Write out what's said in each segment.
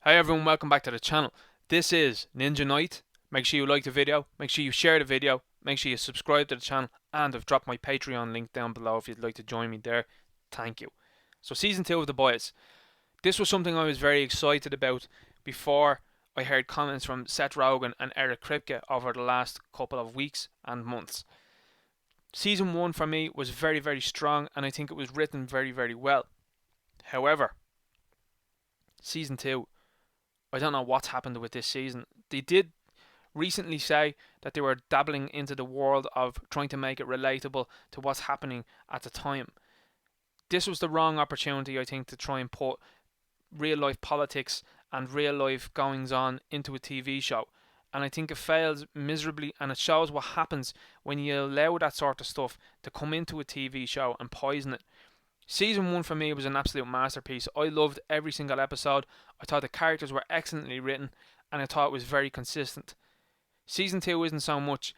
Hi everyone, welcome back to the channel. This is Ninja Knight. Make sure you like the video, make sure you share the video, make sure you subscribe to the channel, and I've dropped my Patreon link down below if you'd like to join me there. Thank you. So season 2 of The Boys. This was something I was very excited about before I heard comments from Seth Rogen and Eric Kripke over the last couple of weeks and months. Season 1 for me was very, very strong, and I think it was written very, very well. However, season 2, I don't know what's happened with this season. They did recently say that they were dabbling into the world of trying to make it relatable to what's happening at the time. This was the wrong opportunity, I think, to try and put real life politics and real life goings on into a TV show. And I think it fails miserably, and it shows what happens when you allow that sort of stuff to come into a TV show and poison it. Season 1 for me was an absolute masterpiece. I loved every single episode. I thought the characters were excellently written, and I thought it was very consistent. Season 2 isn't so much.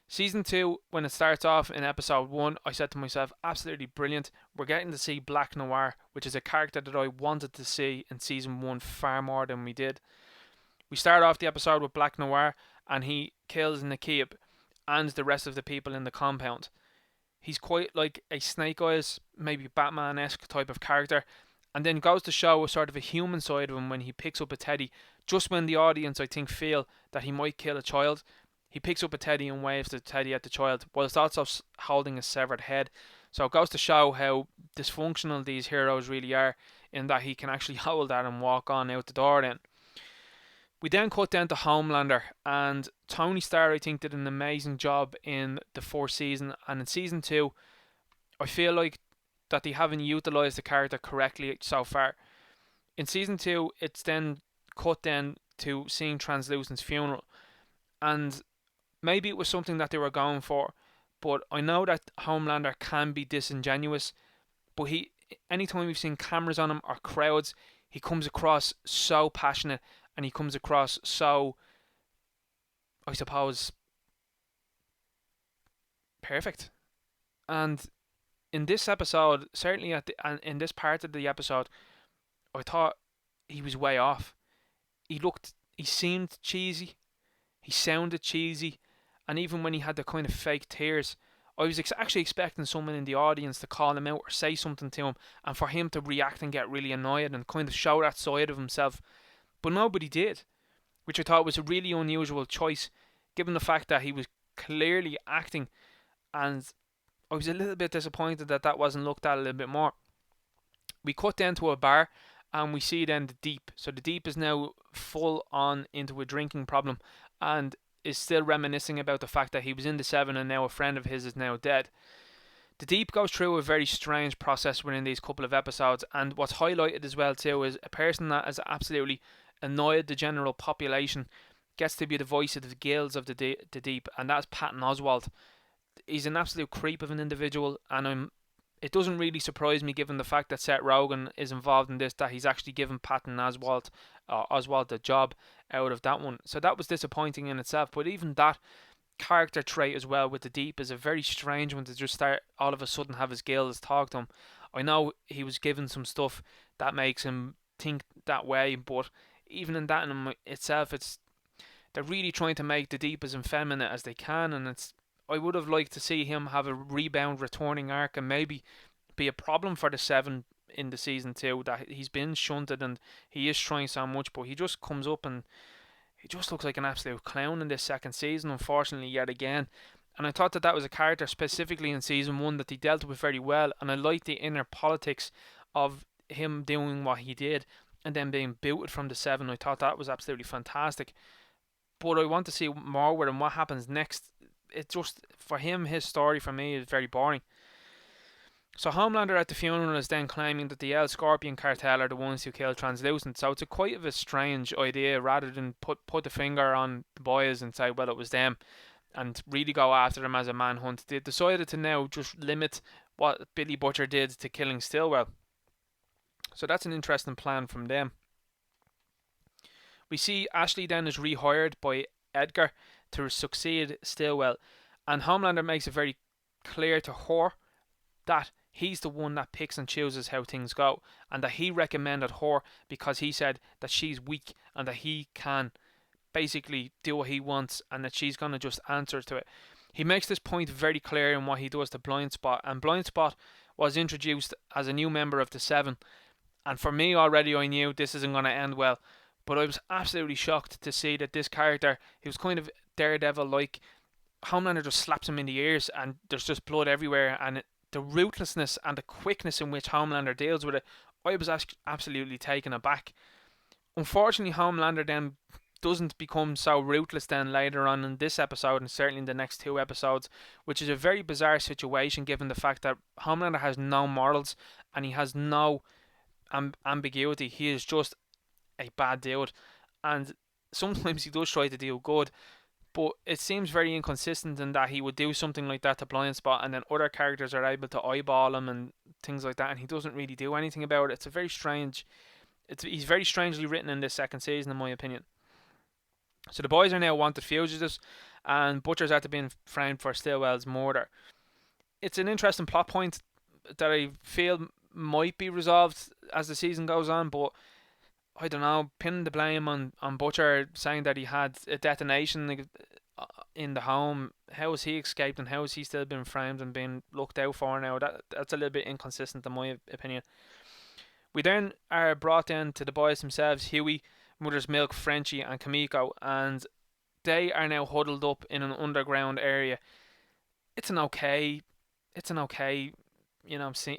Season 2, when it starts off in episode 1, I said to myself, absolutely brilliant. We're getting to see Black Noir, which is a character that I wanted to see in season 1 far more than we did. We start off the episode with Black Noir, and he kills Nakeeb and the rest of the people in the compound. He's quite like a Snake Eyes, maybe Batman-esque type of character, and then goes to show a sort of a human side of him when he picks up a teddy. Just when the audience, I think, feel that he might kill a child, he picks up a teddy and waves the teddy at the child, whilst also holding a severed head. So it goes to show how dysfunctional these heroes really are, in that he can actually hold that and walk on out the door then. We then cut down to Homelander, and Tony Starr, I think, did an amazing job in the first season, and in season 2, I feel like that they haven't utilised the character correctly so far. In season 2, it's then cut down to seeing Translucent's funeral, and maybe it was something that they were going for, but I know that Homelander can be disingenuous, but anytime we've seen cameras on him or crowds, he comes across so passionate, and he comes across so, I suppose, perfect. And in this episode, certainly in this part of the episode, I thought he was way off. He seemed cheesy, he sounded cheesy, and even when he had the kind of fake tears, I was actually expecting someone in the audience to call him out or say something to him, and for him to react and get really annoyed and kind of show that side of himself. But nobody did, which I thought was a really unusual choice, given the fact that he was clearly acting, and I was a little bit disappointed that that wasn't looked at a little bit more. We cut down to a bar, and we see then the Deep. So the Deep is now full on into a drinking problem, and is still reminiscing about the fact that he was in the Seven and now a friend of his is now dead. The Deep goes through a very strange process within these couple of episodes, and what's highlighted as well too is a person that has absolutely annoyed the general population gets to be the voice of the guilds of the Deep, and that's Patton Oswalt. He's an absolute creep of an individual, and it doesn't really surprise me, given the fact that Seth Rogen is involved in this, that he's actually given Patton Oswalt a job out of that one. So that was disappointing in itself. But even that character trait as well with the Deep is a very strange one, to just start all of a sudden have his guilds talk to him. I know he was given some stuff that makes him think that way, but even in that in itself, they're really trying to make the Deep as effeminate as they can, and I would have liked to see him have a rebound returning arc and maybe be a problem for the Seven in the season 2, that he's been shunted and he is trying so much, but he just comes up and he just looks like an absolute clown in this second season, unfortunately, yet again. And I thought that that was a character specifically in season 1 that he dealt with very well, and I liked the inner politics of him doing what he did and then being booted from the Seven. I thought that was absolutely fantastic, but I want to see more with him. What happens next? It just, for him, his story for me is very boring. So Homelander at the funeral is then claiming that the El Scorpion cartel are the ones who killed Translucent. So it's a quite of a strange idea, rather than put the finger on the boys and say, well, it was them, and really go after them as a manhunt. They decided to now just limit what Billy Butcher did to killing Stillwell. So that's an interesting plan from them. We see Ashley then is rehired by Edgar to succeed Stillwell, and Homelander makes it very clear to her that he's the one that picks and chooses how things go, and that he recommended her because he said that she's weak and that he can basically do what he wants and that she's going to just answer to it. He makes this point very clear in what he does to Blind Spot, and Blind Spot was introduced as a new member of the Seven, and for me already I knew this isn't going to end well, but I was absolutely shocked to see that this character, he was kind of Daredevil like, Homelander just slaps him in the ears and there's just blood everywhere, and the ruthlessness and the quickness in which Homelander deals with it, I was absolutely taken aback. Unfortunately, Homelander then doesn't become so ruthless then later on in this episode, and certainly in the next two episodes, which is a very bizarre situation given the fact that Homelander has no morals and he has no ambiguity. He is just a bad dude, and sometimes he does try to do good, but it seems very inconsistent in that he would do something like that to Blind Spot and then other characters are able to eyeball him and things like that, and he doesn't really do anything about it. It's a very strange, he's very strangely written in this second season in my opinion. So the boys are now wanted fugitives, and Butcher's after being framed for Stillwell's murder. It's an interesting plot point that I feel might be resolved as the season goes on, but I don't know, pinning the blame on Butcher, saying that he had a detonation in the home. How has he escaped and how has he still been framed and being looked out for now? That's a little bit inconsistent in my opinion. We then are brought in to the boys themselves, Huey, Mother's Milk, Frenchie and Kamiko, and they are now huddled up in an underground area. It's an okay, a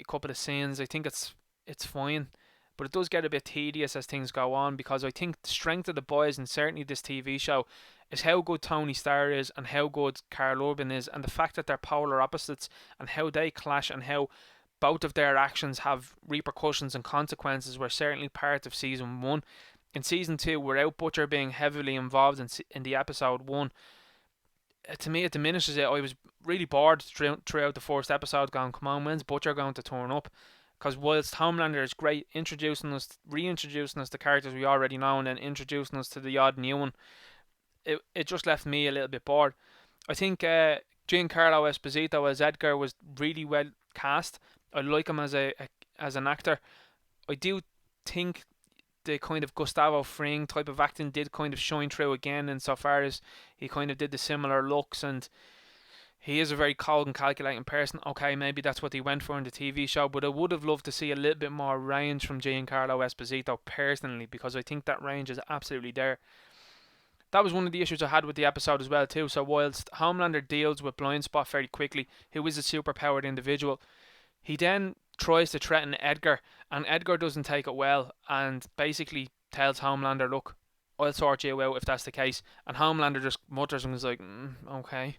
couple of scenes. I think it's fine, but it does get a bit tedious as things go on, because I think the strength of the boys, and certainly this TV show, is how good Tony Starr is and how good Karl Urban is, and the fact that they're polar opposites and how they clash and how both of their actions have repercussions and consequences were certainly part of season 1. In season 2, without Butcher being heavily involved in the episode 1, to me it diminishes it. I was really bored throughout the first episode going, come on, when's Butcher going to turn up? Because whilst Homelander is great reintroducing us to characters we already know and then introducing us to the odd new one, it just left me a little bit bored. I think Giancarlo Esposito as Edgar was really well cast. I like him as an actor. I do think the kind of Gustavo Fring type of acting did kind of shine through again, insofar as he kind of did the similar looks, and he is a very cold and calculating person. Okay, maybe that's what he went for in the TV show, but I would have loved to see a little bit more range from Giancarlo Esposito personally, because I think that range is absolutely there. That was one of the issues I had with the episode as well too. So whilst Homelander deals with Blind Spot very quickly, who is a superpowered individual, he then tries to threaten Edgar, and Edgar doesn't take it well and basically tells Homelander, look, I'll sort you out if that's the case. And Homelander just mutters and is like, okay.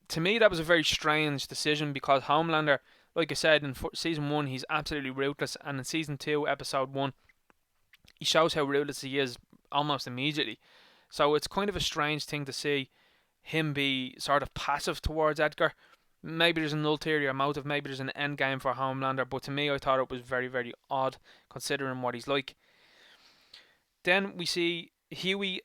To me, that was a very strange decision, because Homelander, like I said, in season 1 he's absolutely ruthless, and in season 2 episode 1 he shows how ruthless he is almost immediately. So it's kind of a strange thing to see him be sort of passive towards Edgar. Maybe there's an ulterior motive, maybe there's an end game for Homelander, but to me I thought it was very, very odd considering what he's like. Then we see Huey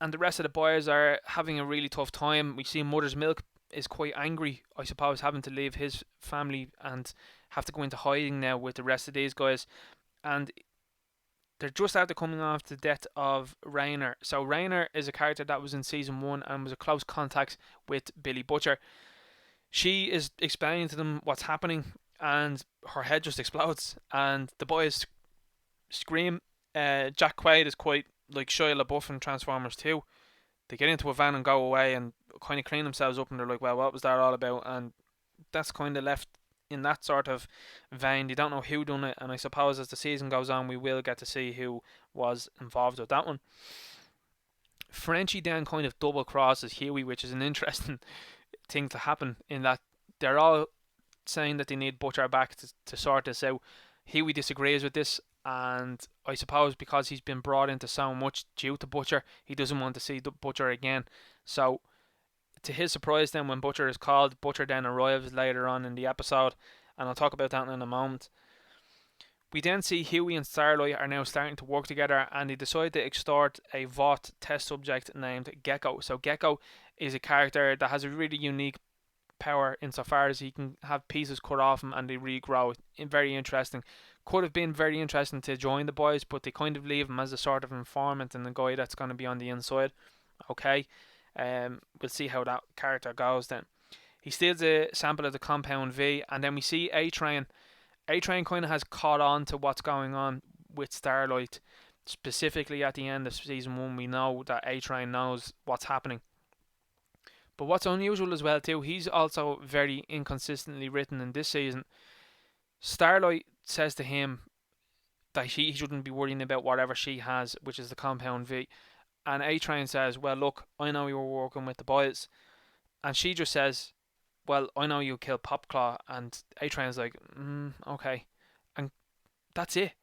and the rest of the boys are having a really tough time. We see Mother's Milk is quite angry, I suppose, having to leave his family and have to go into hiding now with the rest of these guys. And they're just after coming off the death of Raynor. So Raynor is a character that was in season 1 and was a close contact with Billy Butcher. She is explaining to them what's happening, and her head just explodes, and the boys scream. Jack Quaid is quite like Shia LaBeouf in Transformers 2. They get into a van and go away and kind of clean themselves up, and they're like, well, what was that all about? And that's kind of left in that sort of vein. They don't know who done it, and I suppose as the season goes on we will get to see who was involved with that one. Frenchie then kind of double crosses Huey, which is an interesting thing to happen, in that they're all saying that they need Butcher back to sort this out. Huey disagrees with this, and I suppose because he's been brought into so much due to Butcher, he doesn't want to see the Butcher again. So to his surprise then, when Butcher is called, Butcher then arrives later on in the episode, and I'll talk about that in a moment. We then see Huey and Starlight are now starting to work together, and they decide to extort a VOT test subject named Gekko. So Gekko is a character that has a really unique power insofar as he can have pieces cut off him and they regrow. Very interesting. Could have been very interesting to join the boys, but they kind of leave him as a sort of informant and a guy that's going to be on the inside. Okay, we'll see how that character goes then. He steals a sample of the Compound V, and then we see A-Train. A-Train kind of has caught on to what's going on with Starlight. Specifically at the end of season 1, we know that A-Train knows what's happening. But what's unusual as well too, he's also very inconsistently written in this season. Starlight says to him that he shouldn't be worrying about whatever she has, which is the Compound V. And A-Train says, well, look, I know you were working with the boys. And she just says, well, I know you killed Popclaw. And A-Train's like, okay. And that's it.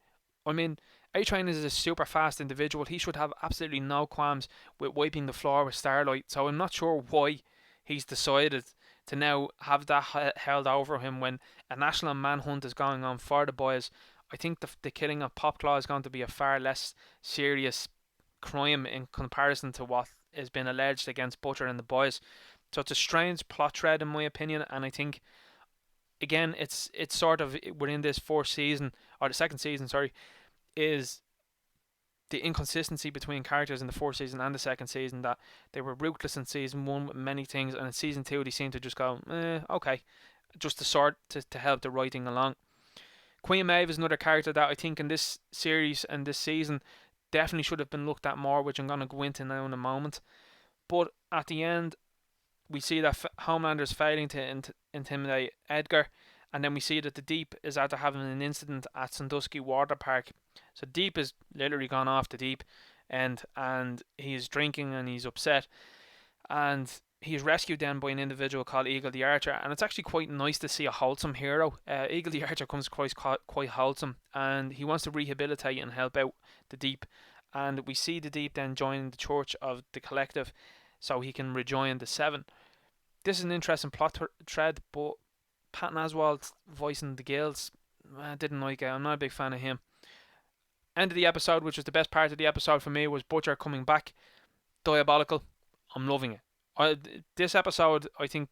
I mean, A-Train is a super fast individual. He should have absolutely no qualms with wiping the floor with Starlight. So I'm not sure why he's decided to now have that held over him when a national manhunt is going on for the boys. I think the killing of Popclaw is going to be a far less serious crime in comparison to what has been alleged against Butcher and the boys. So it's a strange plot thread in my opinion, and I think again it's sort of within this fourth season, or the second season, sorry, is the inconsistency between characters in the fourth season and the second season, that they were ruthless in season 1 with many things, and in season 2 they seem to just go, okay, just to help the writing along. Queen Maeve is another character that I think in this series and this season definitely should have been looked at more, which I'm going to go into now in a moment. But at the end, we see that Homelander's failing to intimidate Edgar, and then we see that the Deep is after having an incident at Sandusky Water Park. So Deep is literally gone off the deep end, and he's drinking and he's upset, and he's rescued then by an individual called Eagle the Archer, and it's actually quite nice to see a wholesome hero. Eagle the Archer comes quite wholesome, and he wants to rehabilitate and help out the Deep, and we see the Deep then join the Church of the Collective so he can rejoin the Seven. This is an interesting plot thread, but Patton Oswalt voicing the Guilds, I didn't like it. I'm not a big fan of him. End of the episode, which was the best part of the episode for me, was Butcher coming back. Diabolical. I'm loving it. This episode, I think,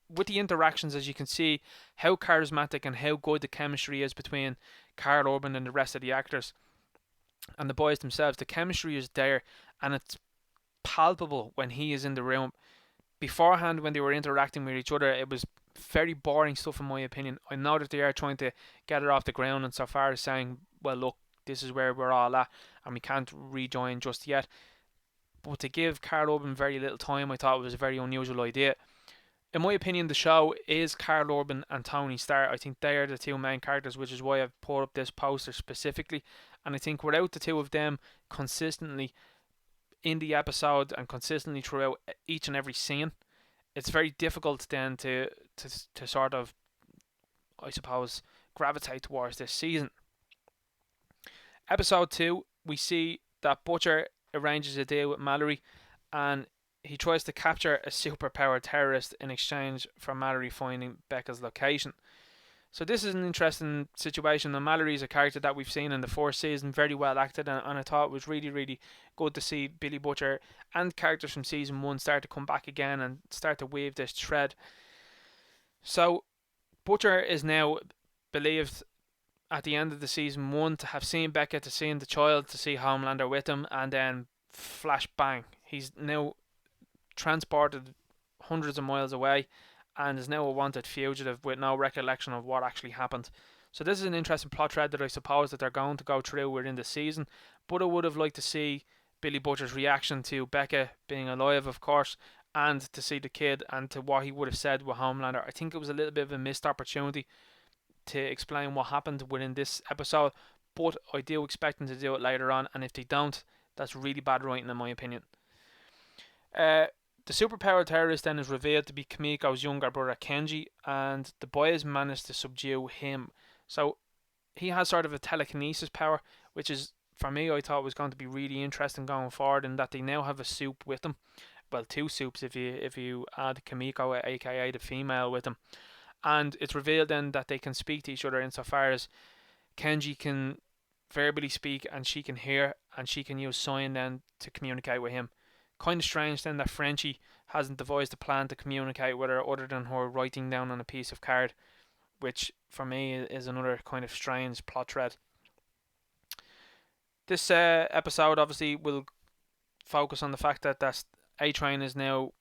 with the interactions, as you can see, how charismatic and how good the chemistry is between Karl Urban and the rest of the actors and the boys themselves. The chemistry is there, and it's palpable when he is in the room. Beforehand, when they were interacting with each other, it was very boring stuff in my opinion. I know that they are trying to get it off the ground, and so far as saying, well, look, this is where we're all at and we can't rejoin just yet. But to give Karl Urban very little time, I thought it was a very unusual idea. In my opinion, the show is Karl Urban and Tony Stark. I think they are the two main characters, which is why I've put up this poster specifically. And I think without the two of them consistently in the episode and consistently throughout each and every scene, it's very difficult then to sort of, I suppose, gravitate towards this season. Episode 2, we see that Butcher arranges a deal with Mallory, and he tries to capture a superpower terrorist in exchange for Mallory finding Becca's location. So this is an interesting situation, and Mallory is a character that we've seen in the fourth season, very well acted, and I thought it was really, really good to see Billy Butcher and characters from season 1 start to come back again and start to weave this thread. So Butcher is now believed at the end of the season 1 to have seen Becca, to seeing the child, to see Homelander with him, and then flash bang, he's now transported hundreds of miles away and is now a wanted fugitive with no recollection of what actually happened. So this is an interesting plot thread that I suppose that they're going to go through within the season, but I would have liked to see Billy Butcher's reaction to Becca being alive, of course, and to see the kid and to what he would have said with Homelander. I think it was a little bit of a missed opportunity to explain what happened within this episode, but I do expect them to do it later on, and if they don't, that's really bad writing in my opinion. The Superpower Terrorist then is revealed to be Kimiko's younger brother Kenji, and the boys manage to subdue him. So he has sort of a telekinesis power, which is, for me, I thought was going to be really interesting going forward, in that they now have a soup with them. Well, two soups if you add Kimiko, aka the female, with them. And it's revealed then that they can speak to each other insofar as Kenji can verbally speak and she can hear, and she can use sign then to communicate with him. Kind of strange then that Frenchie hasn't devised a plan to communicate with her other than her writing down on a piece of card, which for me is another kind of strange plot thread. This episode obviously will focus on the fact that A-Train is now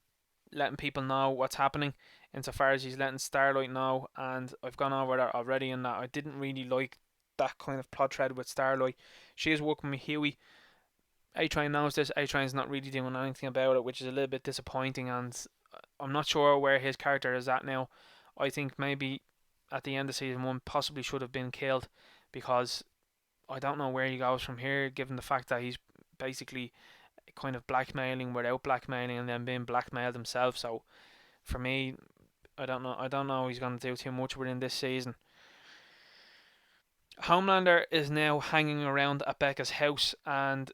letting people know what's happening, insofar as he's letting Starlight know, and I've gone over that already in that I didn't really like that kind of plot thread with Starlight. She is working with Huey. A-Train knows this. A-Train's not really doing anything about it, which is a little bit disappointing, and I'm not sure where his character is at now. I think maybe at the end of season 1 possibly should have been killed, because I don't know where he goes from here, given the fact that he's basically kind of blackmailing without blackmailing and then being blackmailed himself. So for me, I don't know. I don't know he's going to do too much within this season. Homelander is now hanging around at Becca's house, and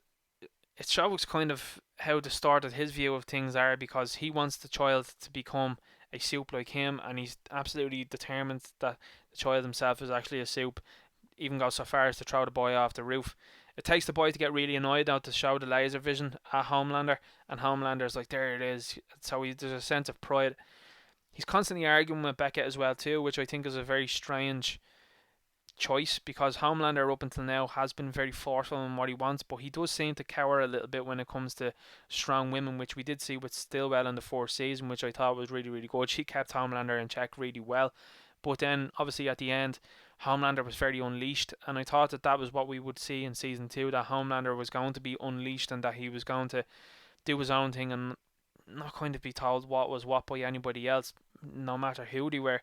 it shows kind of how distorted his view of things are, because he wants the child to become a soup like him, and he's absolutely determined that the child himself is actually a soup. Even goes so far as to throw the boy off the roof. It takes the boy to get really annoyed now to show the laser vision at Homelander, and Homelander's like, there it is. So there's a sense of pride. He's constantly arguing with Becca as well too, which I think is a very strange choice, because Homelander up until now has been very forceful in what he wants, but he does seem to cower a little bit when it comes to strong women, which we did see with Stillwell in the fourth season, which I thought was really, really good. She kept Homelander in check really well. But then, obviously, at the end, Homelander was very unleashed, and I thought that was what we would see in season 2, that Homelander was going to be unleashed and that he was going to do his own thing and not going to be told what was what by anybody else, no matter who they were.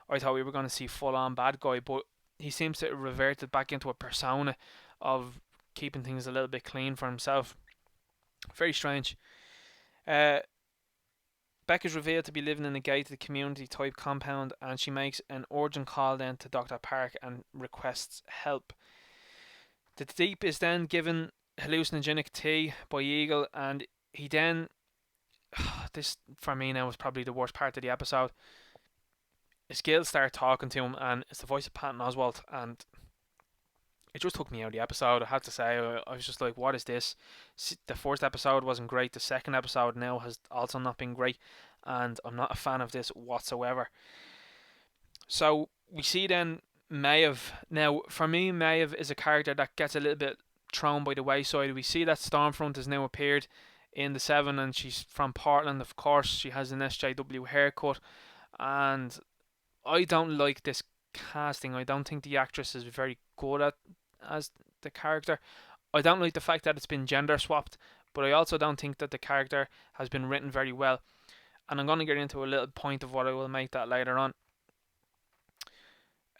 I thought we were going to see full-on bad guy, but he seems to have reverted back into a persona of keeping things a little bit clean for himself. Very strange. Becca's revealed to be living in a gated community type compound, and she makes an urgent call then to Dr. Park and requests help. The Deep is then given hallucinogenic tea by Eagle, and he then this for me now is probably the worst part of the episode. His guild start talking to him, and it's the voice of Patton Oswalt, and it just took me out of the episode. I have to say, I was just like, what is this? The first episode wasn't great. The second episode now has also not been great, and I'm not a fan of this whatsoever. So we see then Maeve. Now, for me, Maeve is a character that gets a little bit thrown by the wayside. We see that Stormfront has now appeared in the 7, and she's from Portland, of course. She has an SJW haircut, and I don't like this casting. I don't think the actress is very good at as the character. I don't like the fact that it's been gender swapped, but I also don't think that the character has been written very well. And I'm going to get into a little point of what I will make that later on.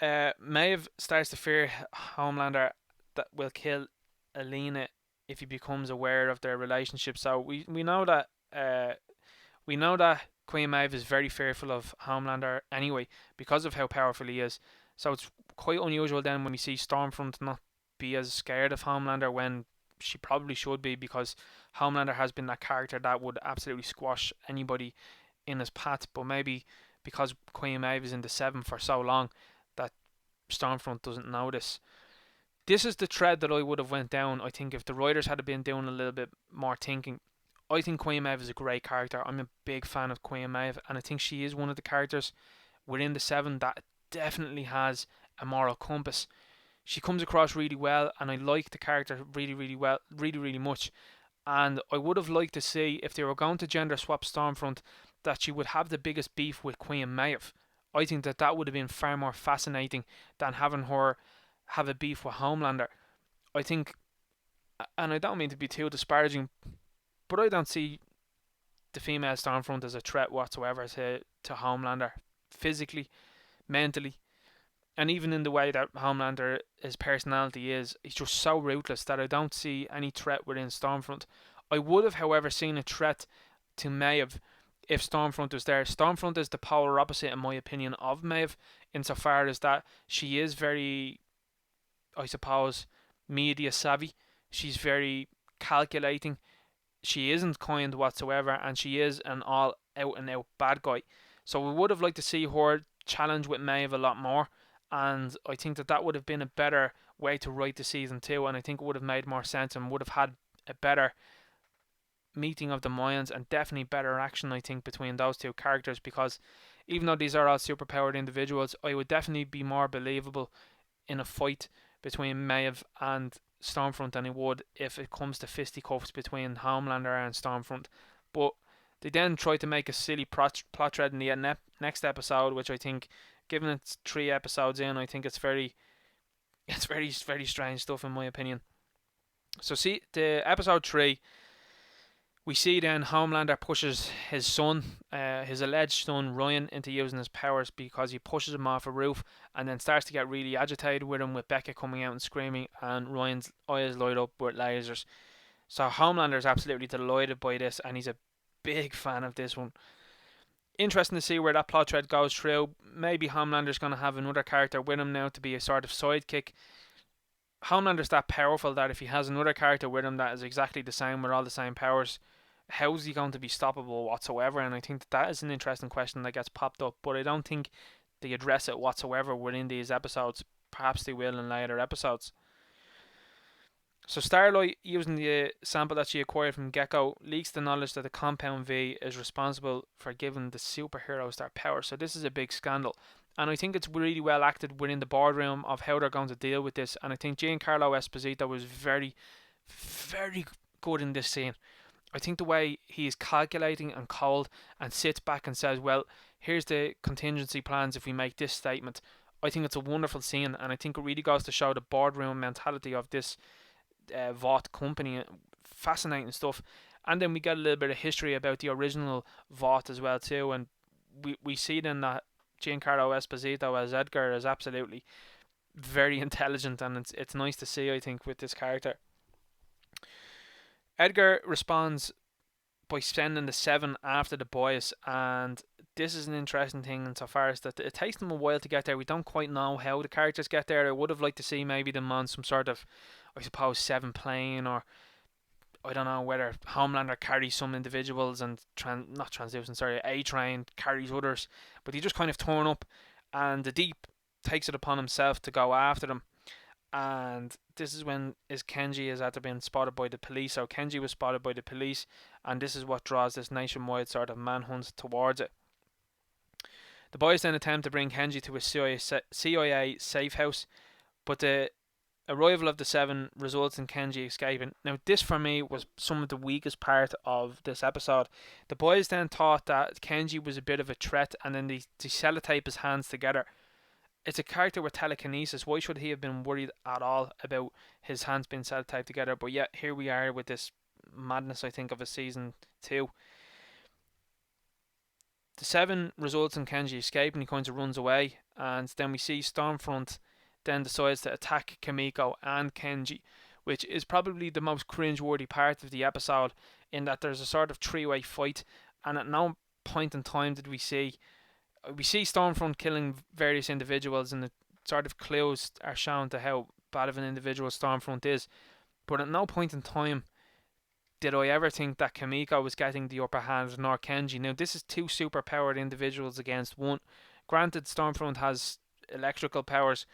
Maeve starts to fear Homelander that will kill Alina if he becomes aware of their relationship. So we know that Queen Maeve is very fearful of Homelander anyway, because of how powerful he is. So it's quite unusual then when we see Stormfront not be as scared of Homelander, when she probably should be, because Homelander has been that character that would absolutely squash anybody in his path. But maybe because Queen Maeve is in the 7 for so long, that Stormfront doesn't know this. This is the thread that I would have went down, I think, if the writers had been doing a little bit more thinking. I think Queen Maeve is a great character. I'm a big fan of Queen Maeve, and I think she is one of the characters within the 7 that definitely has a moral compass. She comes across really well, and I like the character really, really well, really, really much. And I would have liked to see, if they were going to gender swap Stormfront, that she would have the biggest beef with Queen Maeve. I think that would have been far more fascinating than having her have a beef with Homelander. I think, and I don't mean to be too disparaging, but I don't see the female Stormfront as a threat whatsoever to Homelander, physically, mentally, and even in the way that Homelander, his personality is. He's just so ruthless that I don't see any threat within Stormfront. I would have, however, seen a threat to Maeve if Stormfront was there. Stormfront is the polar opposite, in my opinion, of Maeve, insofar as that she is very, I suppose, media savvy. She's very calculating. She isn't kind whatsoever, and she is an all out and out bad guy. So we would have liked to see her challenge with Maeve a lot more, and I think that would have been a better way to write the season 2, and I think it would have made more sense and would have had a better meeting of the minds, and definitely better action, I think, between those two characters, because even though these are all superpowered individuals, I would definitely be more believable in a fight between Maeve and Stormfront than it would if it comes to fisticuffs between Homelander and Stormfront. But they then tried to make a silly plot thread in the next episode, which I think, given it's 3 episodes in, I think it's very strange stuff in my opinion. So see, the episode 3, we see then Homelander pushes his son, his alleged son Ryan, into using his powers because he pushes him off a roof and then starts to get really agitated with him, with Becca coming out and screaming and Ryan's eyes light up with lasers. So Homelander is absolutely delighted by this and he's a big fan of this one. Interesting to see where that plot thread goes through. Maybe Homelander's going to have another character with him now to be a sort of sidekick. Homelander's that powerful that if he has another character with him that is exactly the same with all the same powers, how's he going to be stoppable whatsoever? And I think that is an interesting question that gets popped up, but I don't think they address it whatsoever within these episodes. Perhaps they will in later episodes. So Starlight, using the sample that she acquired from Gekko, leaks the knowledge that the Compound V is responsible for giving the superheroes their power. So this is a big scandal. And I think it's really well acted within the boardroom of how they're going to deal with this. And I think Giancarlo Esposito was very, very good in this scene. I think the way he is calculating and cold and sits back and says, well, here's the contingency plans if we make this statement. I think it's a wonderful scene, and I think it really goes to show the boardroom mentality of this Vought company. Fascinating stuff. And then we get a little bit of history about the original Vought as well too, and we see then that Giancarlo Esposito as Edgar is absolutely very intelligent, and it's nice to see, I think, with this character. Edgar responds by sending the 7 after the boys, and this is an interesting thing insofar as that it takes them a while to get there. We don't quite know how the characters get there. I would have liked to see maybe them on some sort of, I suppose, 7 plane, or I don't know whether Homelander carries some individuals and A-Train carries others, but they just kind of turn up and the Deep takes it upon himself to go after them. And this is when Kenji is after being spotted by the police. So Kenji was spotted by the police, and this is what draws this nationwide sort of manhunt towards it. The boys then attempt to bring Kenji to a CIA safe house, but the arrival of the 7 results in Kenji escaping. Now this for me was some of the weakest part of this episode. The boys then thought that Kenji was a bit of a threat, and then they sellotape his hands together. It's a character with telekinesis. Why should he have been worried at all about his hands being sellotaped together? But yet here we are with this madness, I think, of a season 2. The 7 results in Kenji escaping. He kind of runs away, and then we see Stormfront then decides to attack Kimiko and Kenji, which is probably the most cringe-worthy part of the episode, in that there's a sort of 3-way fight, and at no point in time did we see Stormfront killing various individuals, and the sort of clues are shown to how bad of an individual Stormfront is. But at no point in time did I ever think that Kimiko was getting the upper hand, nor Kenji. Now, this is 2 super powered individuals against 1. Granted, Stormfront has electrical powers,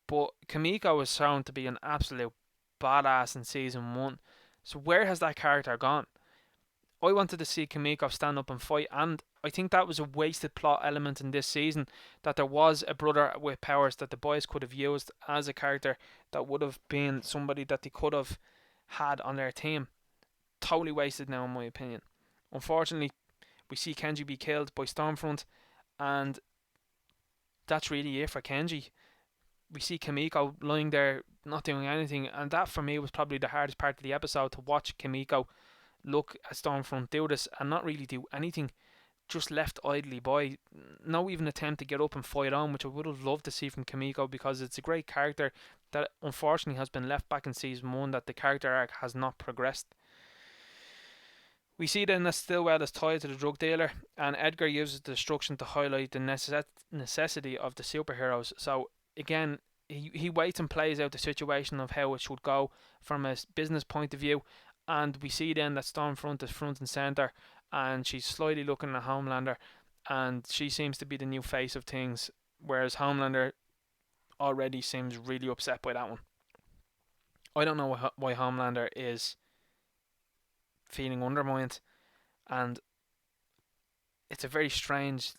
but Kimiko was shown to be an absolute badass in season 1. So where has that character gone? I wanted to see Kimiko stand up and fight, and I think that was a wasted plot element in this season, that there was a brother with powers that the boys could have used as a character that would have been somebody that they could have had on their team. Totally wasted now, in my opinion. Unfortunately, we see Kenji be killed by Stormfront, and that's really it for Kenji. We see Kimiko lying there not doing anything, and that for me was probably the hardest part of the episode, to watch Kimiko look at Stormfront do this and not really do anything, just left idly by. No even attempt to get up and fight on, which I would have loved to see from Kimiko, because it's a great character that unfortunately has been left back in season 1, that the character arc has not progressed. We see then that Stillwell is tied to the drug dealer, and Edgar uses the destruction to highlight the necessity of the superheroes. So again, he waits and plays out the situation of how it should go from a business point of view, and we see then that Stormfront is front and centre, and she's slyly looking at Homelander, and she seems to be the new face of things, whereas Homelander already seems really upset by that one. I don't know why Homelander is feeling undermined, and it's a very strange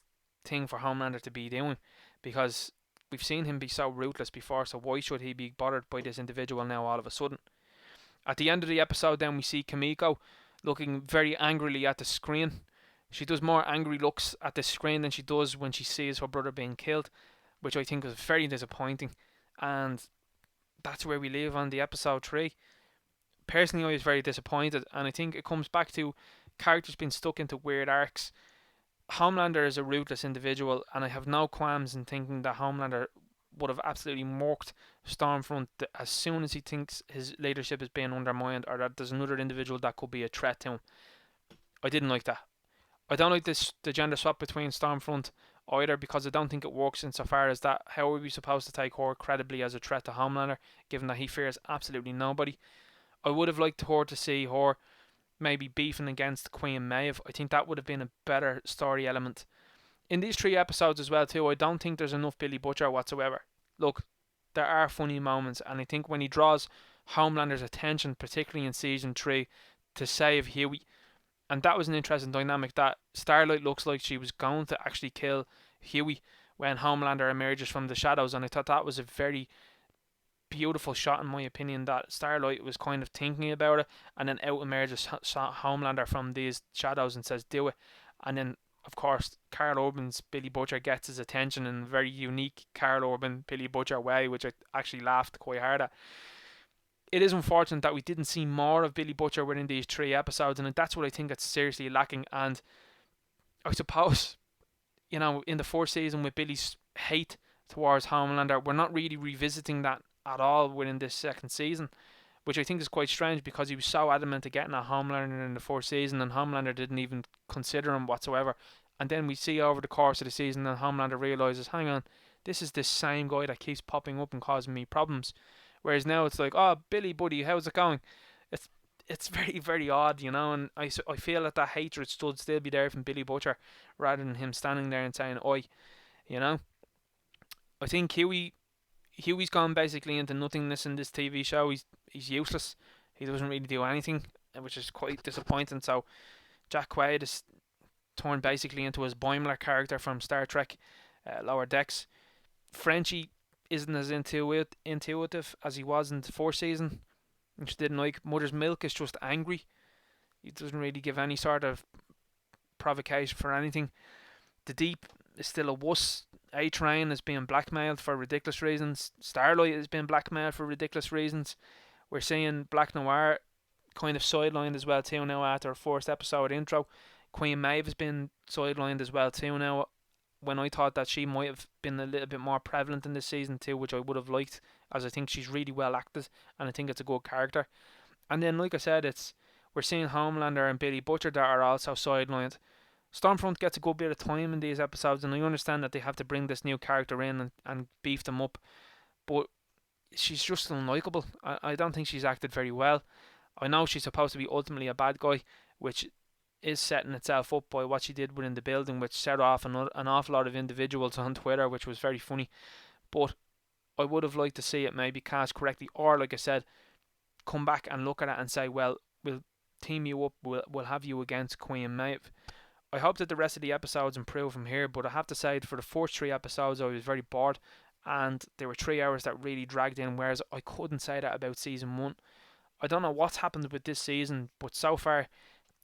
thing for Homelander to be doing, because we've seen him be so ruthless before, so why should he be bothered by this individual now all of a sudden? At the end of the episode then we see Kimiko looking very angrily at the screen. She does more angry looks at the screen than she does when she sees her brother being killed, which I think was very disappointing. And that's where we leave on the episode 3. Personally, I was very disappointed, and I think it comes back to characters being stuck into weird arcs. Homelander is a ruthless individual, and I have no qualms in thinking that Homelander would have absolutely murked Stormfront as soon as he thinks his leadership is being undermined, or that there's another individual that could be a threat to him. I didn't like that. I don't like the gender swap between Stormfront either, because I don't think it works insofar as that. How are we supposed to take her credibly as a threat to Homelander, given that he fears absolutely nobody? I would have liked her to see her maybe beefing against Queen Maeve. I think that would have been a better story element. In these 3 episodes as well too, I don't think there's enough Billy Butcher whatsoever. Look, there are funny moments, and I think when he draws Homelander's attention, particularly in season 3, to save Huey, and that was an interesting dynamic, that Starlight looks like she was going to actually kill Huey when Homelander emerges from the shadows, and I thought that was a very beautiful shot in my opinion, that Starlight was kind of thinking about it, and then out emerges Homelander from these shadows and says do it. And then of course Karl Urban's Billy Butcher gets his attention in a very unique Karl Urban Billy Butcher way, which I actually laughed quite hard at. It is unfortunate that we didn't see more of Billy Butcher within these 3 episodes, and that's what I think that's seriously lacking. And I suppose, in the 4th season, with Billy's hate towards Homelander, we're not really revisiting that at all within this 2nd season, which I think is quite strange, because he was so adamant to getting a Homelander in the 4th season, and Homelander didn't even consider him whatsoever. And then we see over the course of the season that Homelander realises, hang on, this is this same guy that keeps popping up and causing me problems. Whereas now it's like, oh, Billy, buddy, how's it going? It's very, very odd, and I feel that hatred should still be there from Billy Butcher, rather than him standing there and saying, oi, I think Huey's gone basically into nothingness in this TV show. He's useless. He doesn't really do anything, which is quite disappointing. So Jack Quaid is turned basically into his Boimler character from Star Trek Lower Decks. Frenchie isn't as intuitive as he was in the 4th season, which I didn't like. Mother's Milk is just angry. He doesn't really give any sort of provocation for anything. The Deep is still a wuss. A-Train is being blackmailed for ridiculous reasons. Starlight is being blackmailed for ridiculous reasons. We're seeing Black Noir kind of sidelined as well too now after our 1st episode intro. Queen Maeve has been sidelined as well too now, when I thought that she might have been a little bit more prevalent in this season too, which I would have liked, as I think she's really well acted and I think it's a good character. And then, like I said, we're seeing Homelander and Billy Butcher that are also sidelined. Stormfront gets a good bit of time in these episodes, and I understand that they have to bring this new character in and beef them up, but she's just unlikable. I don't think she's acted very well. I know she's supposed to be ultimately a bad guy, which is setting itself up by what she did within the building, which set off an awful lot of individuals on Twitter, which was very funny. But I would have liked to see it maybe cast correctly, or like I said, come back and look at it and say, well, we'll team you up, we'll have you against Queen Maeve. I hope that the rest of the episodes improve from here, but I have to say for the first 3 episodes I was very bored, and there were 3 hours that really dragged in, whereas I couldn't say that about season 1. I don't know what's happened with this season, but so far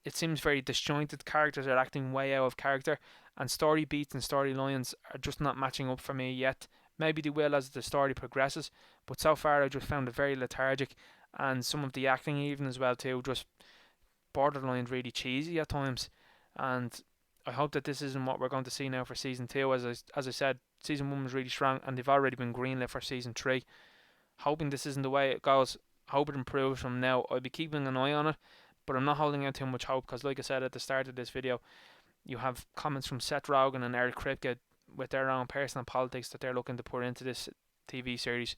it seems very disjointed. Characters are acting way out of character, and story beats and storylines are just not matching up for me yet. Maybe they will as the story progresses, but so far I just found it very lethargic, and some of the acting even as well too, just borderline really cheesy at times. And I hope that this isn't what we're going to see now for season 2. As I said, season 1 was really strong, and they've already been greenlit for season 3. Hoping this isn't the way it goes. Hope it improves from now. I'll be keeping an eye on it, but I'm not holding out too much hope, because like I said at the start of this video, you have comments from Seth Rogen and Eric Kripke with their own personal politics that they're looking to put into this TV series.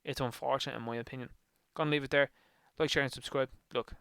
It's unfortunate in my opinion. Gonna leave it there. Like, share and subscribe. Look.